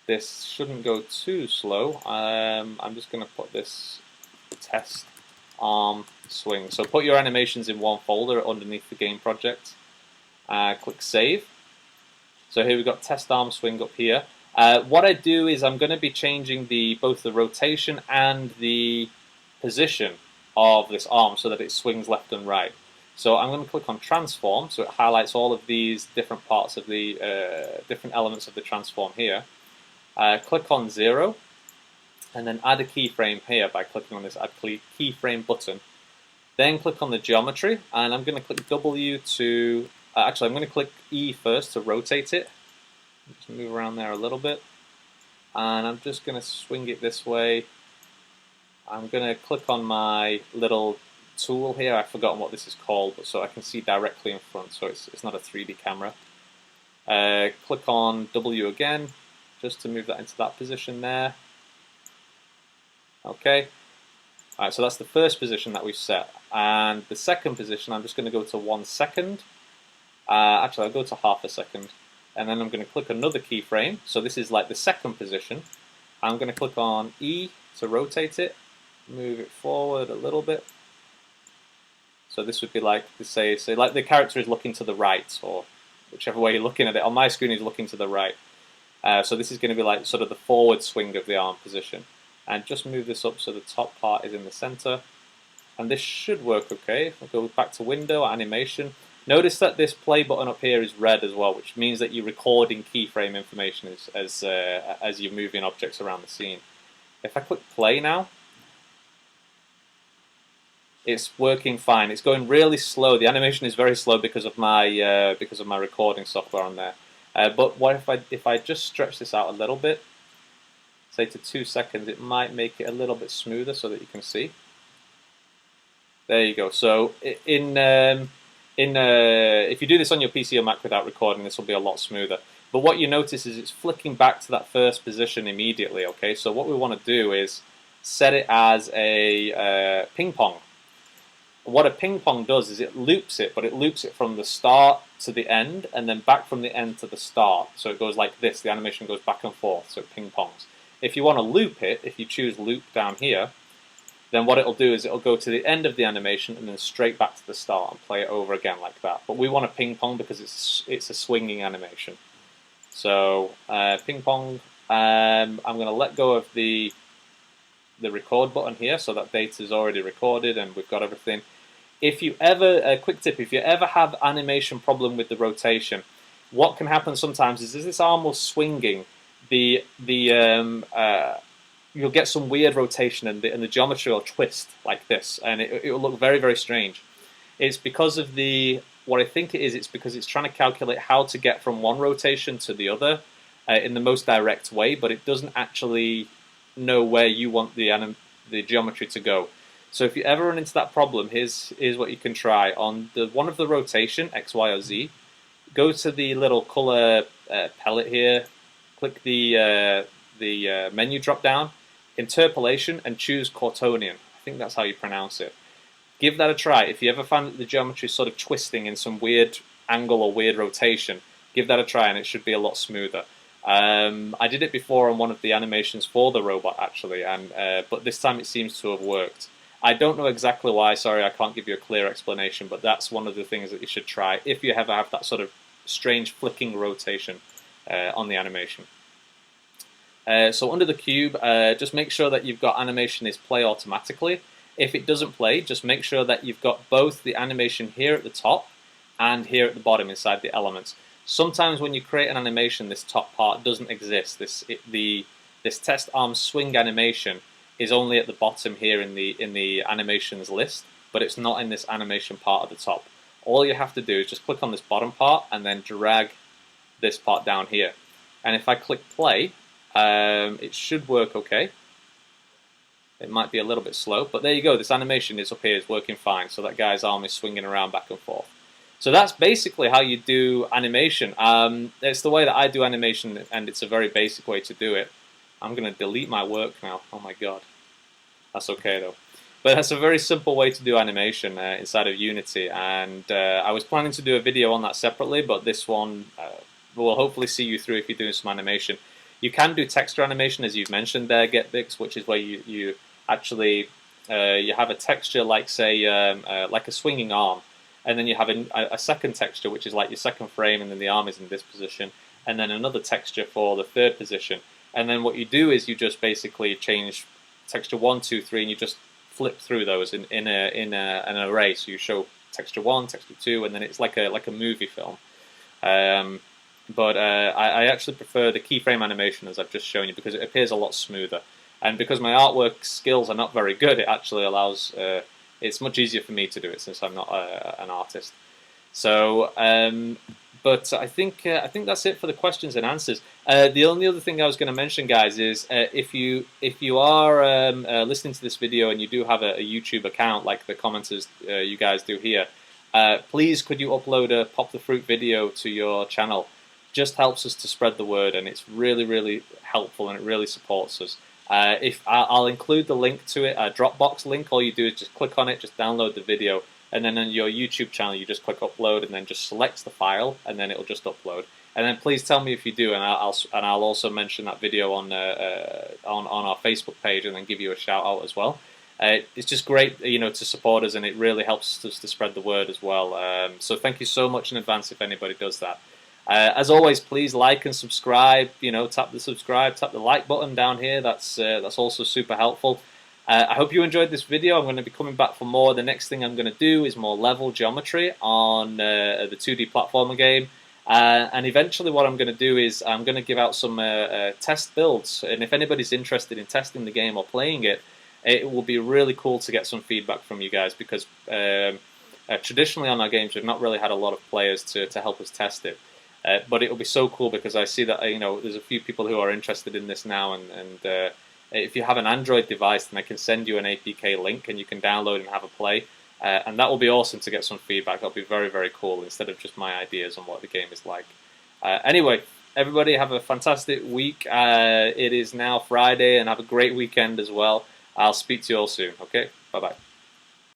this shouldn't go too slow. I'm just going to put this test arm swing. So put your animations in one folder underneath the game project. Click save. So here we've got test arm swing up here. What I do is I'm going to be changing both the rotation and the position of this arm so that it swings left and right. So I'm going to click on transform, so it highlights all of these different parts of the different elements of the transform here. Click on 0, and then add a keyframe here by clicking on this add keyframe button. Then click on the geometry, and I'm going to click W to, actually I'm going to click E first to rotate it. Just move around there a little bit, and I'm just going to swing it this way. I'm going to click on my little tool here. I've forgotten what this is called, but so I can see directly in front, so it's not a 3D camera. Click on W again, just to move that into that position there. Okay. Alright, so that's the first position that we've set. And the second position, I'm just going to go to 1 second. Actually, I'll go to half a second. And then I'm going to click another keyframe. So this is like the second position. I'm going to click on E to rotate it. Move it forward a little bit. So this would be like, say like the character is looking to the right, or whichever way you're looking at it. On my screen, he's looking to the right. So this is going to be like sort of the forward swing of the arm position. And just move this up so the top part is in the center. And this should work okay. If I go back to window, animation. Notice that this play button up here is red as well, which means that you're recording keyframe information as you're moving objects around the scene. If I click play now, it's working fine. It's going really slow. The animation is very slow because of my recording software on there. But what if I just stretch this out a little bit, say to 2 seconds, it might make it a little bit smoother so that you can see. There you go. So if you do this on your PC or Mac without recording, this will be a lot smoother. But what you notice is it's flicking back to that first position immediately. Okay, so what we want to do is set it as a ping pong. What a ping pong does is it loops it, but it loops it from the start to the end, and then back from the end to the start. So it goes like this. The animation goes back and forth, so it ping pongs. If you want to loop it, if you choose loop down here, then what it'll do is it'll go to the end of the animation and then straight back to the start and play it over again like that. But we want a ping pong because it's a swinging animation. So ping pong. I'm going to let go of the record button here, so that data is already recorded and we've got everything. If you ever, a quick tip, if you ever have animation problem with the rotation, what can happen sometimes is this arm will swinging, you'll get some weird rotation and the geometry will twist like this, and it will look very, very strange. It's because of what I think it is, it's because it's trying to calculate how to get from one rotation to the other in the most direct way, but it doesn't actually know where you want the geometry to go. So if you ever run into that problem, here's what you can try. On one of the rotation, X, Y, or Z, go to the little color palette here, click the menu drop down, interpolation, and choose Cortonian. I think that's how you pronounce it. Give that a try. If you ever find that the geometry is sort of twisting in some weird angle or weird rotation, give that a try and it should be a lot smoother. I did it before on one of the animations for the robot actually, but this time it seems to have worked. I don't know exactly why, sorry I can't give you a clear explanation, but that's one of the things that you should try if you ever have that sort of strange flicking rotation on the animation. So under the cube, just make sure that you've got animation is play automatically. If it doesn't play, just make sure that you've got both the animation here at the top and here at the bottom inside the elements. Sometimes when you create an animation, this top part doesn't exist. This test arm swing animation is only at the bottom here in the animations list, but it's not in this animation part at the top. All you have to do is just click on this bottom part and then drag this part down here. And if I click play, it should work okay. It might be a little bit slow, but there you go. This animation is up here, is working fine. So that guy's arm is swinging around back and forth. So that's basically how you do animation. It's the way that I do animation, and it's a very basic way to do it. I'm going to delete my work now. Oh my god. That's okay though. But that's a very simple way to do animation inside of Unity, and I was planning to do a video on that separately, but this one will hopefully see you through if you're doing some animation. You can do texture animation, as you've mentioned there, GetBix, which is where you actually you have a texture like, say, like a swinging arm, and then you have a second texture, which is like your second frame, and then the arm is in this position, and then another texture for the third position. And then what you do is you just basically change texture 1, 2, 3, and you just flip through those in an array. So you show texture 1, texture 2, and then it's like a movie film. But I actually prefer the keyframe animation, as I've just shown you, because it appears a lot smoother. And because my artwork skills are not very good, it actually allows, it's much easier for me to do it since I'm not an artist. So, but I think that's it for the questions and answers. The only other thing I was going to mention, guys, is if you are listening to this video and you do have a YouTube account like the commenters you guys do here, please could you upload a Pop the Fruit video to your channel? Just helps us to spread the word, and it's really, really helpful, and it really supports us. If I'll include the link to it, a Dropbox link. All you do is just click on it, just download the video, and then on your YouTube channel you just click upload, and then just select the file, and then it'll just upload. And then please tell me if you do, and I'll also mention that video on our Facebook page, and then give you a shout out as well. It's just great, to support us, and it really helps us to spread the word as well. So thank you so much in advance if anybody does that. As always, please like and subscribe. Tap the subscribe, tap the like button down here. That's also super helpful. I hope you enjoyed this video. I'm going to be coming back for more. The next thing I'm going to do is more level geometry on the 2D platformer game. And eventually what I'm going to do is I'm going to give out some test builds. And if anybody's interested in testing the game or playing it, it will be really cool to get some feedback from you guys, because traditionally on our games we've not really had a lot of players to help us test it. But it will be so cool, because I see that there's a few people who are interested in this now, and if you have an Android device, then I can send you an APK link and you can download and have a play, and that will be awesome to get some feedback. That'll be very, very cool, instead of just my ideas on what the game is like. Anyway, everybody have a fantastic week. It is now Friday, and have a great weekend as well. I'll speak to you all soon. Okay, bye bye.